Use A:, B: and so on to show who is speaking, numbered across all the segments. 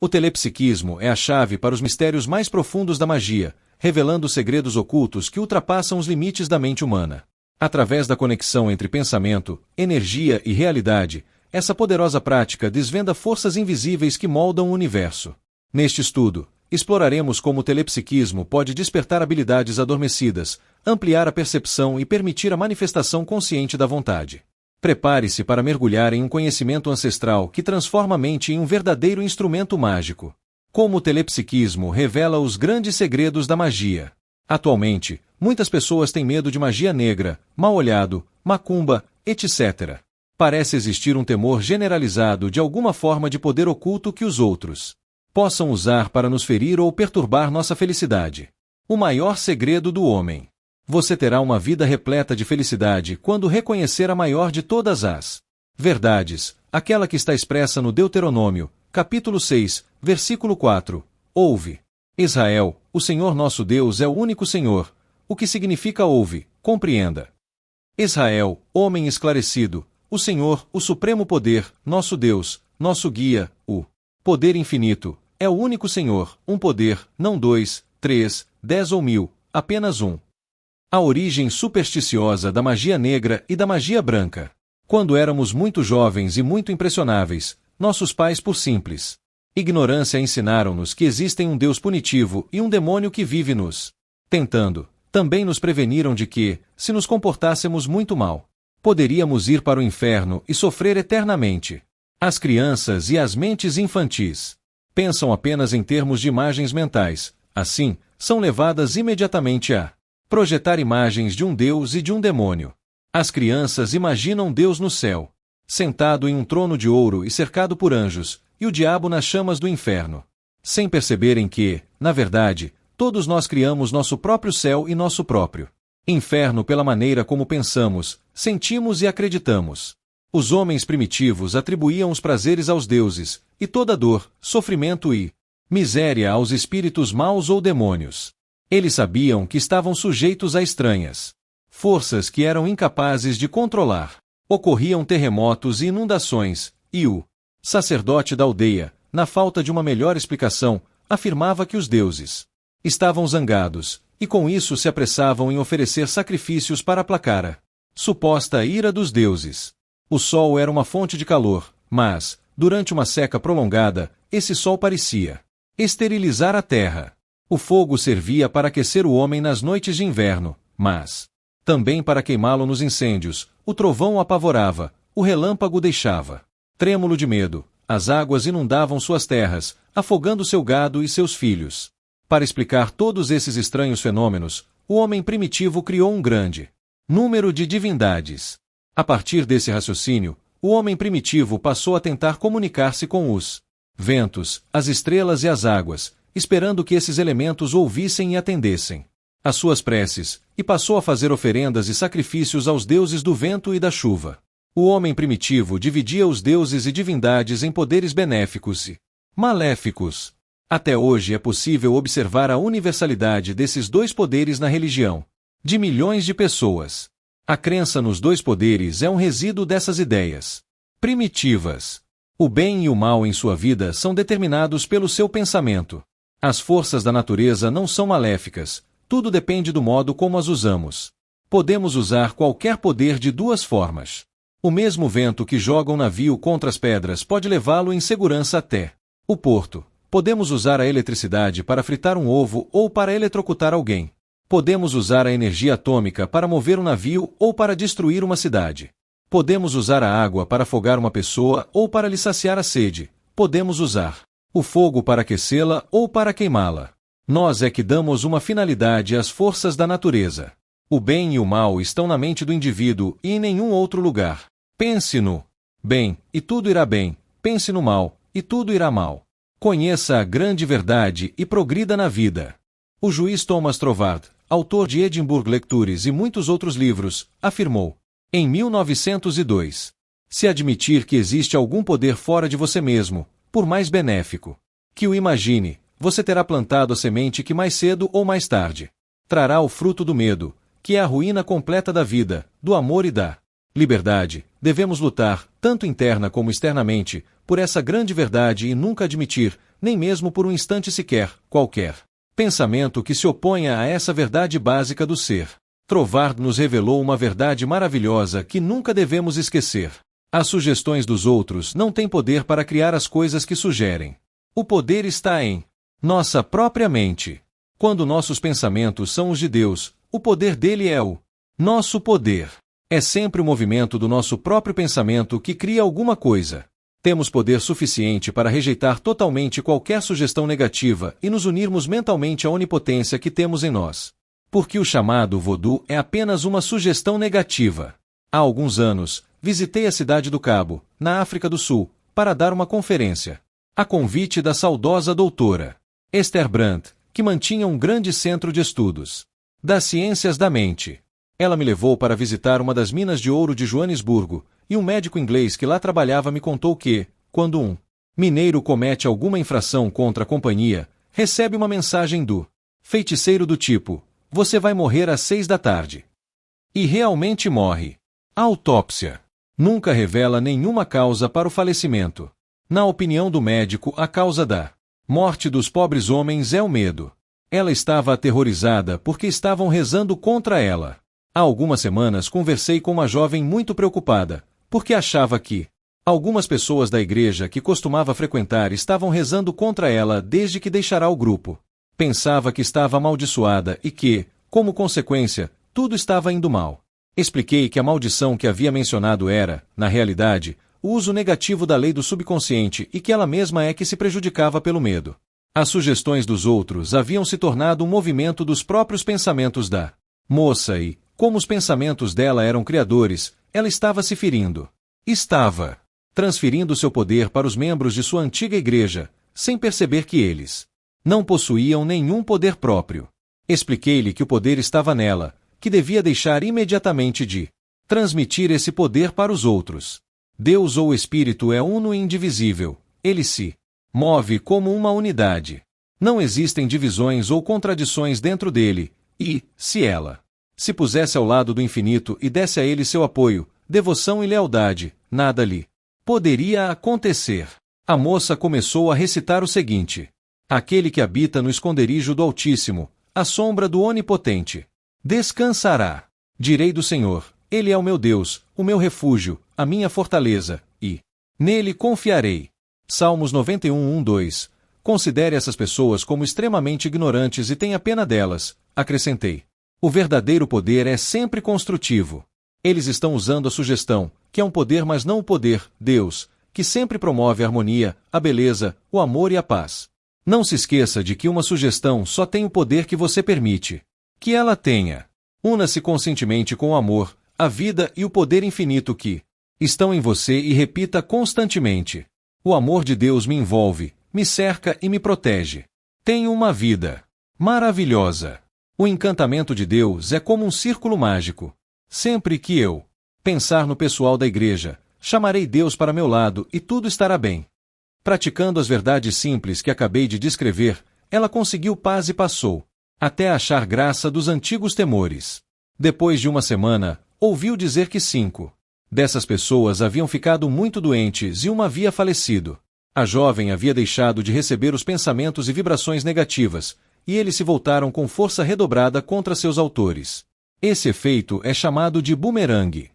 A: O telepsiquismo é a chave para os mistérios mais profundos da magia, revelando segredos ocultos que ultrapassam os limites da mente humana. Através da conexão entre pensamento, energia e realidade, essa poderosa prática desvenda forças invisíveis que moldam o universo. Neste estudo, exploraremos como o telepsiquismo pode despertar habilidades adormecidas, ampliar a percepção e permitir a manifestação consciente da vontade. Prepare-se para mergulhar em um conhecimento ancestral que transforma a mente em um verdadeiro instrumento mágico. Como o telepsiquismo revela os grandes segredos da magia. Atualmente, muitas pessoas têm medo de magia negra, mal-olhado, macumba, etc. Parece existir um temor generalizado de alguma forma de poder oculto que os outros possam usar para nos ferir ou perturbar nossa felicidade. O maior segredo do homem. Você terá uma vida repleta de felicidade quando reconhecer a maior de todas as verdades, aquela que está expressa no Deuteronômio, capítulo 6, versículo 4. Ouve, Israel, o Senhor nosso Deus é o único Senhor. O que significa ouve, compreenda. Israel, homem esclarecido, o Senhor, o supremo poder, nosso Deus, nosso guia, o poder infinito, é o único Senhor, um poder, não 2, 3, 10 ou 1000, apenas um. A origem supersticiosa da magia negra e da magia branca. Quando éramos muito jovens e muito impressionáveis, nossos pais, por simples ignorância, ensinaram-nos que existem um Deus punitivo e um demônio que vive nos tentando. Também nos preveniram de que, se nos comportássemos muito mal, poderíamos ir para o inferno e sofrer eternamente. As crianças e as mentes infantis pensam apenas em termos de imagens mentais, assim, são levadas imediatamente a projetar imagens de um Deus e de um demônio. As crianças imaginam Deus no céu, sentado em um trono de ouro e cercado por anjos, e o diabo nas chamas do inferno, sem perceberem que, na verdade, todos nós criamos nosso próprio céu e nosso próprio inferno pela maneira como pensamos, sentimos e acreditamos. Os homens primitivos atribuíam os prazeres aos deuses, e toda dor, sofrimento e miséria aos espíritos maus ou demônios. Eles sabiam que estavam sujeitos a estranhas forças que eram incapazes de controlar. Ocorriam terremotos e inundações, e o sacerdote da aldeia, na falta de uma melhor explicação, afirmava que os deuses estavam zangados, e com isso se apressavam em oferecer sacrifícios para aplacar a suposta ira dos deuses. O sol era uma fonte de calor, mas, durante uma seca prolongada, esse sol parecia esterilizar a terra. O fogo servia para aquecer o homem nas noites de inverno, mas também para queimá-lo nos incêndios. O trovão o apavorava, o relâmpago deixava trêmulo de medo, as águas inundavam suas terras, afogando seu gado e seus filhos. Para explicar todos esses estranhos fenômenos, o homem primitivo criou um grande número de divindades. A partir desse raciocínio, o homem primitivo passou a tentar comunicar-se com os ventos, as estrelas e as águas, esperando que esses elementos ouvissem e atendessem às suas preces, e passou a fazer oferendas e sacrifícios aos deuses do vento e da chuva. O homem primitivo dividia os deuses e divindades em poderes benéficos e maléficos. Até hoje é possível observar a universalidade desses dois poderes na religião de milhões de pessoas. A crença nos dois poderes é um resíduo dessas ideias primitivas. O bem e o mal em sua vida são determinados pelo seu pensamento. As forças da natureza não são maléficas, tudo depende do modo como as usamos. Podemos usar qualquer poder de duas formas. O mesmo vento que joga um navio contra as pedras pode levá-lo em segurança até o porto. Podemos usar a eletricidade para fritar um ovo ou para eletrocutar alguém. Podemos usar a energia atômica para mover um navio ou para destruir uma cidade. Podemos usar a água para afogar uma pessoa ou para lhe saciar a sede. Podemos usar o fogo para aquecê-la ou para queimá-la. Nós é que damos uma finalidade às forças da natureza. O bem e o mal estão na mente do indivíduo e em nenhum outro lugar. Pense no bem, e tudo irá bem. Pense no mal, e tudo irá mal. Conheça a grande verdade e progrida na vida. O juiz Thomas Trovard, autor de Edinburgh Lectures e muitos outros livros, afirmou, em 1902, se admitir que existe algum poder fora de você mesmo, por mais benéfico que o imagine, você terá plantado a semente que mais cedo ou mais tarde trará o fruto do medo, que é a ruína completa da vida, do amor e da liberdade. Devemos lutar, tanto interna como externamente, por essa grande verdade e nunca admitir, nem mesmo por um instante sequer, qualquer pensamento que se oponha a essa verdade básica do ser. Trovard nos revelou uma verdade maravilhosa que nunca devemos esquecer. As sugestões dos outros não têm poder para criar as coisas que sugerem. O poder está em nossa própria mente. Quando nossos pensamentos são os de Deus, o poder dele é o nosso poder. É sempre o movimento do nosso próprio pensamento que cria alguma coisa. Temos poder suficiente para rejeitar totalmente qualquer sugestão negativa e nos unirmos mentalmente à onipotência que temos em nós. Porque o chamado voodoo é apenas uma sugestão negativa. Há alguns anos, visitei a cidade do Cabo, na África do Sul, para dar uma conferência. A convite da saudosa doutora Esther Brandt, que mantinha um grande centro de estudos das ciências da mente. Ela me levou para visitar uma das minas de ouro de Joanesburgo, e um médico inglês que lá trabalhava me contou que, quando um mineiro comete alguma infração contra a companhia, recebe uma mensagem do feiticeiro do tipo: você vai morrer às 6 da tarde. E realmente morre. A autópsia nunca revela nenhuma causa para o falecimento. Na opinião do médico, a causa da morte dos pobres homens é o medo. Ela estava aterrorizada porque estavam rezando contra ela. Há algumas semanas conversei com uma jovem muito preocupada, porque achava que algumas pessoas da igreja que costumava frequentar estavam rezando contra ela desde que deixará o grupo. Pensava que estava amaldiçoada e que, como consequência, tudo estava indo mal. Expliquei que a maldição que havia mencionado era, na realidade, o uso negativo da lei do subconsciente e que ela mesma é que se prejudicava pelo medo. As sugestões dos outros haviam se tornado um movimento dos próprios pensamentos da moça e, como os pensamentos dela eram criadores, ela estava se ferindo. Estava transferindo seu poder para os membros de sua antiga igreja, sem perceber que eles não possuíam nenhum poder próprio. Expliquei-lhe que o poder estava nela, que devia deixar imediatamente de transmitir esse poder para os outros. Deus ou Espírito é uno e indivisível, ele se move como uma unidade. Não existem divisões ou contradições dentro dele, e, se ela se pusesse ao lado do infinito e desse a ele seu apoio, devoção e lealdade, nada lhe poderia acontecer. A moça começou a recitar o seguinte: aquele que habita no esconderijo do Altíssimo, à sombra do Onipotente, descansará. Direi do Senhor: ele é o meu Deus, o meu refúgio, a minha fortaleza, e nele confiarei. Salmos 91, 1, 2. Considere essas pessoas como extremamente ignorantes e tenha pena delas, acrescentei. O verdadeiro poder é sempre construtivo. Eles estão usando a sugestão, que é um poder mas não o poder, Deus, que sempre promove a harmonia, a beleza, o amor e a paz. Não se esqueça de que uma sugestão só tem o poder que você permite que ela tenha. Una-se conscientemente com o amor, a vida e o poder infinito que estão em você e repita constantemente: o amor de Deus me envolve, me cerca e me protege. Tenho uma vida maravilhosa. O encantamento de Deus é como um círculo mágico. Sempre que eu pensar no pessoal da igreja, chamarei Deus para meu lado e tudo estará bem. Praticando as verdades simples que acabei de descrever, ela conseguiu paz e passou até achar graça dos antigos temores. Depois de uma semana, ouviu dizer que 5 dessas pessoas haviam ficado muito doentes e uma havia falecido. A jovem havia deixado de receber os pensamentos e vibrações negativas, e eles se voltaram com força redobrada contra seus autores. Esse efeito é chamado de bumerangue.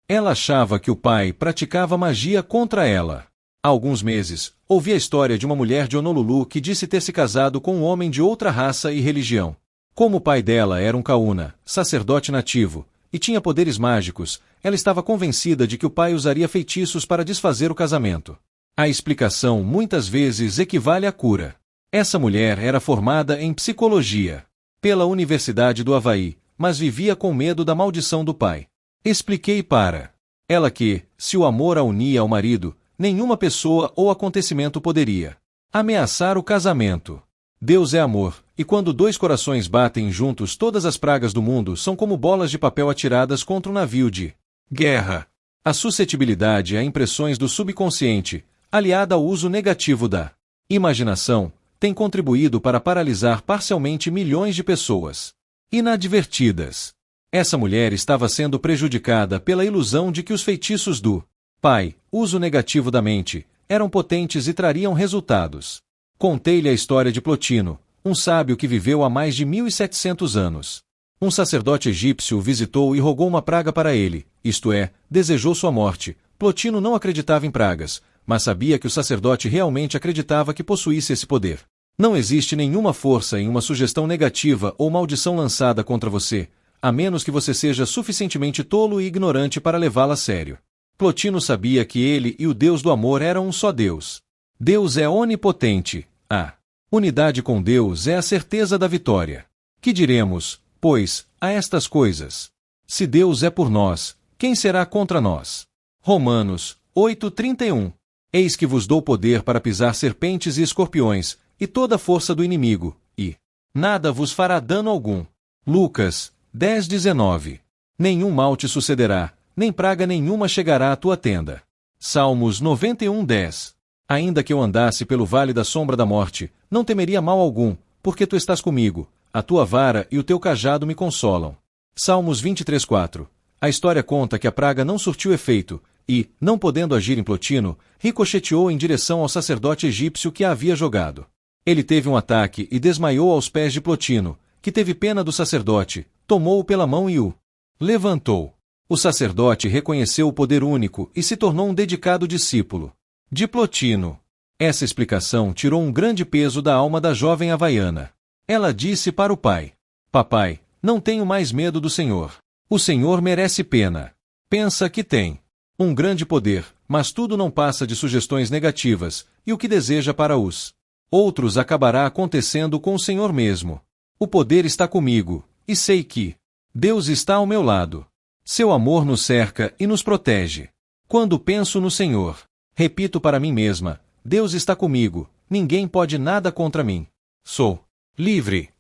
A: Ela achava que o pai praticava magia contra ela. Há alguns meses, ouvi a história de uma mulher de Honolulu que disse ter se casado com um homem de outra raça e religião. Como o pai dela era um kauna, sacerdote nativo, e tinha poderes mágicos, ela estava convencida de que o pai usaria feitiços para desfazer o casamento. A explicação muitas vezes equivale à cura. Essa mulher era formada em psicologia pela Universidade do Havaí, mas vivia com medo da maldição do pai. Expliquei para ela que, se o amor a unia ao marido, nenhuma pessoa ou acontecimento poderia ameaçar o casamento. Deus é amor, e quando dois corações batem juntos, todas as pragas do mundo são como bolas de papel atiradas contra um navio de guerra. A suscetibilidade a impressões do subconsciente, aliada ao uso negativo da imaginação, tem contribuído para paralisar parcialmente milhões de pessoas inadvertidas. Essa mulher estava sendo prejudicada pela ilusão de que os feitiços do pai, uso negativo da mente, eram potentes e trariam resultados. Contei-lhe a história de Plotino, um sábio que viveu há mais de 1700 anos. Um sacerdote egípcio o visitou e rogou uma praga para ele, isto é, desejou sua morte. Plotino não acreditava em pragas, mas sabia que o sacerdote realmente acreditava que possuísse esse poder. Não existe nenhuma força em uma sugestão negativa ou maldição lançada contra você, a menos que você seja suficientemente tolo e ignorante para levá-la a sério. Plotino sabia que ele e o Deus do amor eram um só Deus. Deus é onipotente. A unidade com Deus é a certeza da vitória. Que diremos, pois, a estas coisas? Se Deus é por nós, quem será contra nós? Romanos 8:31. Eis que vos dou poder para pisar serpentes e escorpiões, e toda a força do inimigo, e nada vos fará dano algum. Lucas 10:19. Nenhum mal te sucederá, nem praga nenhuma chegará à tua tenda. Salmos 91:10. Ainda que eu andasse pelo vale da sombra da morte, não temeria mal algum, porque tu estás comigo, a tua vara e o teu cajado me consolam. Salmos 23:4. A história conta que a praga não surtiu efeito, e, não podendo agir em Plotino, ricocheteou em direção ao sacerdote egípcio que a havia jogado. Ele teve um ataque e desmaiou aos pés de Plotino, que teve pena do sacerdote, tomou-o pela mão e o levantou. O sacerdote reconheceu o poder único e se tornou um dedicado discípulo de Plotino. Essa explicação tirou um grande peso da alma da jovem havaiana. Ela disse para o pai: Papai, não tenho mais medo do Senhor. O Senhor merece pena. Pensa que tem um grande poder, mas tudo não passa de sugestões negativas, e o que deseja para os outros acabará acontecendo com o Senhor mesmo. O poder está comigo, e sei que Deus está ao meu lado. Seu amor nos cerca e nos protege. Quando penso no Senhor, repito para mim mesma: Deus está comigo, ninguém pode nada contra mim. Sou livre.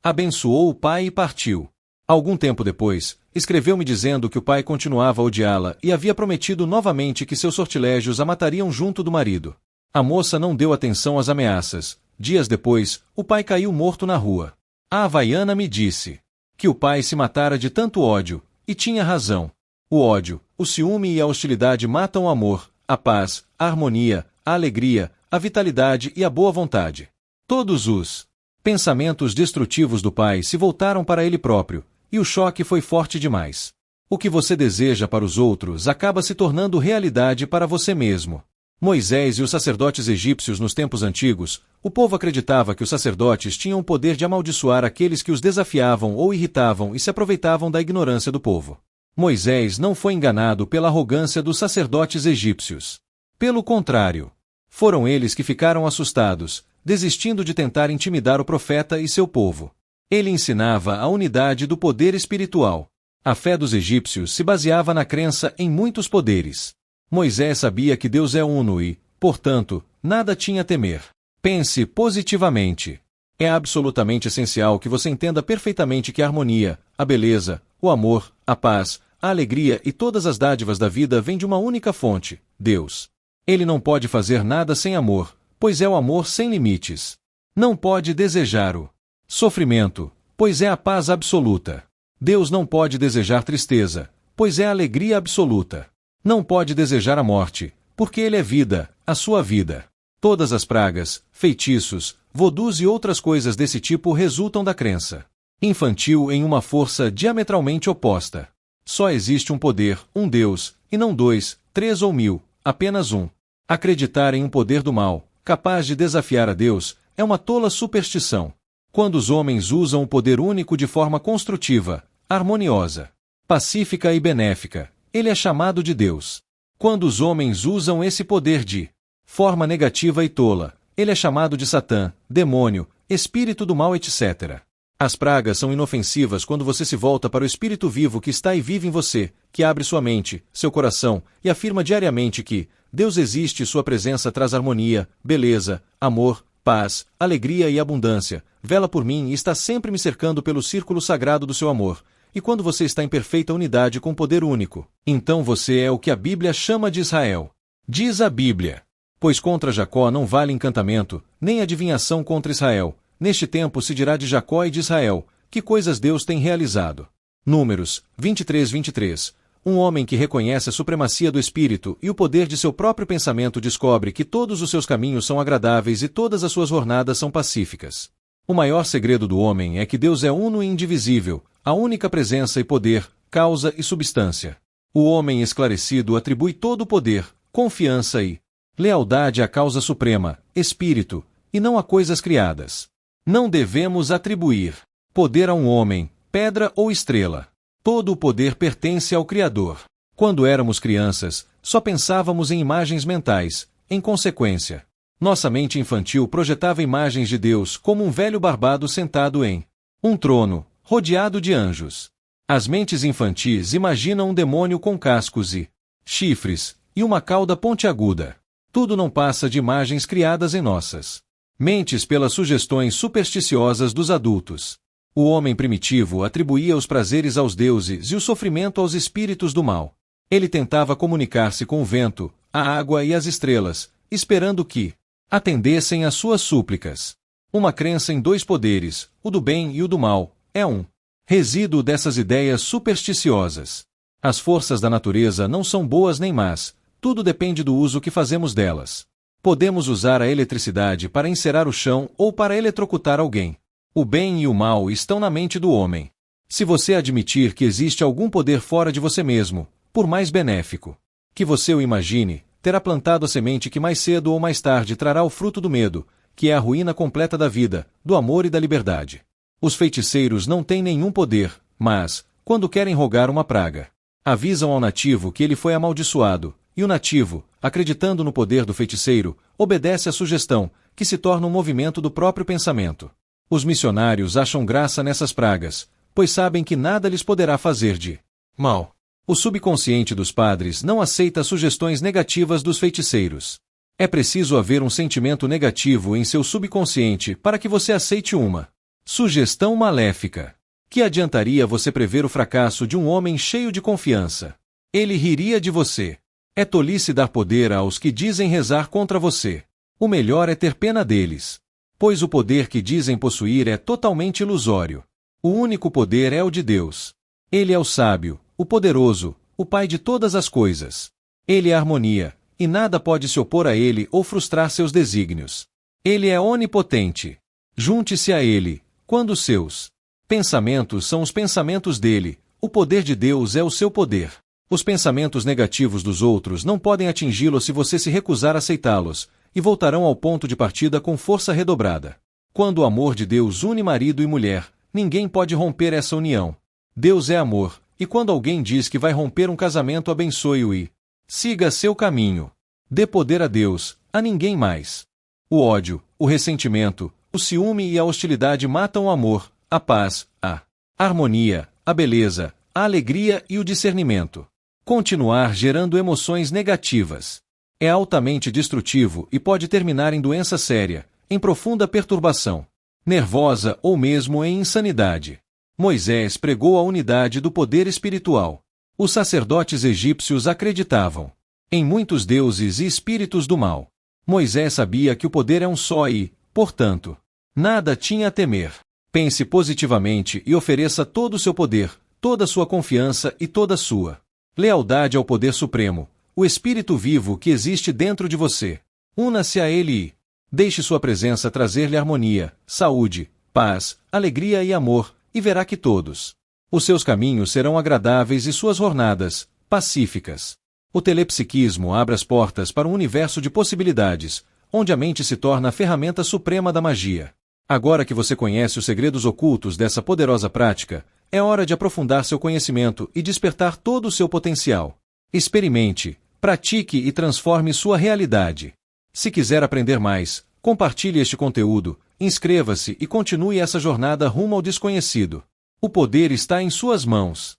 A: Abençoou o pai e partiu. Algum tempo depois, escreveu-me dizendo que o pai continuava a odiá-la e havia prometido novamente que seus sortilégios a matariam junto do marido. A moça não deu atenção às ameaças. Dias depois, o pai caiu morto na rua. A havaiana me disse que o pai se matara de tanto ódio, e tinha razão. O ódio, o ciúme e a hostilidade matam o amor, a paz, a harmonia, a alegria, a vitalidade e a boa vontade. Todos os pensamentos destrutivos do pai se voltaram para ele próprio, e o choque foi forte demais. O que você deseja para os outros acaba se tornando realidade para você mesmo. Moisés e os sacerdotes egípcios nos tempos antigos, o povo acreditava que os sacerdotes tinham o poder de amaldiçoar aqueles que os desafiavam ou irritavam e se aproveitavam da ignorância do povo. Moisés não foi enganado pela arrogância dos sacerdotes egípcios. Pelo contrário, foram eles que ficaram assustados, desistindo de tentar intimidar o profeta e seu povo. Ele ensinava a unidade do poder espiritual. A fé dos egípcios se baseava na crença em muitos poderes. Moisés sabia que Deus é uno e, portanto, nada tinha a temer. Pense positivamente. É absolutamente essencial que você entenda perfeitamente que a harmonia, a beleza, o amor, a paz, a alegria e todas as dádivas da vida vêm de uma única fonte, Deus. Ele não pode fazer nada sem amor, pois é o amor sem limites. Não pode desejar o sofrimento, pois é a paz absoluta. Deus não pode desejar tristeza, pois é a alegria absoluta. Não pode desejar a morte, porque ele é vida, a sua vida. Todas as pragas, feitiços, vodus e outras coisas desse tipo resultam da crença infantil em uma força diametralmente oposta. Só existe um poder, um Deus, e não 2, 3 ou 1000, apenas um. Acreditar em um poder do mal, capaz de desafiar a Deus, é uma tola superstição. Quando os homens usam o poder único de forma construtiva, harmoniosa, pacífica e benéfica, ele é chamado de Deus. Quando os homens usam esse poder de forma negativa e tola, ele é chamado de Satã, demônio, espírito do mal, etc. As pragas são inofensivas quando você se volta para o Espírito vivo que está e vive em você, que abre sua mente, seu coração, e afirma diariamente que Deus existe e sua presença traz harmonia, beleza, amor, paz, alegria e abundância, vela por mim e está sempre me cercando pelo círculo sagrado do seu amor. E quando você está em perfeita unidade com o poder único, então você é o que a Bíblia chama de Israel. Diz a Bíblia: pois contra Jacó não vale encantamento, nem adivinhação contra Israel. Neste tempo se dirá de Jacó e de Israel: que coisas Deus tem realizado. Números 23:23. Um homem que reconhece a supremacia do espírito e o poder de seu próprio pensamento descobre que todos os seus caminhos são agradáveis e todas as suas jornadas são pacíficas. O maior segredo do homem é que Deus é uno e indivisível, a única presença e poder, causa e substância. O homem esclarecido atribui todo o poder, confiança e lealdade à causa suprema, espírito, e não a coisas criadas. Não devemos atribuir poder a um homem, pedra ou estrela. Todo o poder pertence ao Criador. Quando éramos crianças, só pensávamos em imagens mentais. Em consequência, nossa mente infantil projetava imagens de Deus como um velho barbado sentado em um trono, rodeado de anjos. As mentes infantis imaginam um demônio com cascos e chifres, e uma cauda pontiaguda. Tudo não passa de imagens criadas em nossas mentes pelas sugestões supersticiosas dos adultos. O homem primitivo atribuía os prazeres aos deuses e o sofrimento aos espíritos do mal. Ele tentava comunicar-se com o vento, a água e as estrelas, esperando que atendessem às suas súplicas. Uma crença em dois poderes, o do bem e o do mal, é um resíduo dessas ideias supersticiosas. As forças da natureza não são boas nem más, tudo depende do uso que fazemos delas. Podemos usar a eletricidade para encerar o chão ou para eletrocutar alguém. O bem e o mal estão na mente do homem. Se você admitir que existe algum poder fora de você mesmo, por mais benéfico que você o imagine, terá plantado a semente que mais cedo ou mais tarde trará o fruto do medo, que é a ruína completa da vida, do amor e da liberdade. Os feiticeiros não têm nenhum poder, mas, quando querem rogar uma praga, avisam ao nativo que ele foi amaldiçoado, e o nativo, acreditando no poder do feiticeiro, obedece à sugestão, que se torna um movimento do próprio pensamento. Os missionários acham graça nessas pragas, pois sabem que nada lhes poderá fazer de mal. O subconsciente dos padres não aceita as sugestões negativas dos feiticeiros. É preciso haver um sentimento negativo em seu subconsciente para que você aceite uma sugestão maléfica. Que adiantaria você prever o fracasso de um homem cheio de confiança? Ele riria de você. É tolice dar poder aos que dizem rezar contra você. O melhor é ter pena deles. Pois o poder que dizem possuir é totalmente ilusório. O único poder é o de Deus. Ele é o sábio, o poderoso, o Pai de todas as coisas. Ele é harmonia, e nada pode se opor a ele ou frustrar seus desígnios. Ele é onipotente. Junte-se a ele, quando os seus pensamentos são os pensamentos dele, o poder de Deus é o seu poder. Os pensamentos negativos dos outros não podem atingi-lo se você se recusar a aceitá-los, e voltarão ao ponto de partida com força redobrada. Quando o amor de Deus une marido e mulher, ninguém pode romper essa união. Deus é amor, e quando alguém diz que vai romper um casamento, abençoe-o e siga seu caminho. Dê poder a Deus, a ninguém mais. O ódio, o ressentimento, o ciúme e a hostilidade matam o amor, a paz, a harmonia, a beleza, a alegria e o discernimento. Continuar gerando emoções negativas é altamente destrutivo e pode terminar em doença séria, em profunda perturbação nervosa ou mesmo em insanidade. Moisés pregou a unidade do poder espiritual. Os sacerdotes egípcios acreditavam em muitos deuses e espíritos do mal. Moisés sabia que o poder é um só e, portanto, nada tinha a temer. Pense positivamente e ofereça todo o seu poder, toda a sua confiança e toda a sua lealdade ao poder supremo, o espírito vivo que existe dentro de você. Una-se a ele e deixe sua presença trazer-lhe harmonia, saúde, paz, alegria e amor, e verá que todos os seus caminhos serão agradáveis e suas jornadas pacíficas. O telepsiquismo abre as portas para um universo de possibilidades, onde a mente se torna a ferramenta suprema da magia. Agora que você conhece os segredos ocultos dessa poderosa prática, é hora de aprofundar seu conhecimento e despertar todo o seu potencial. Experimente, pratique e transforme sua realidade. Se quiser aprender mais, compartilhe este conteúdo, inscreva-se e continue essa jornada rumo ao desconhecido. O poder está em suas mãos.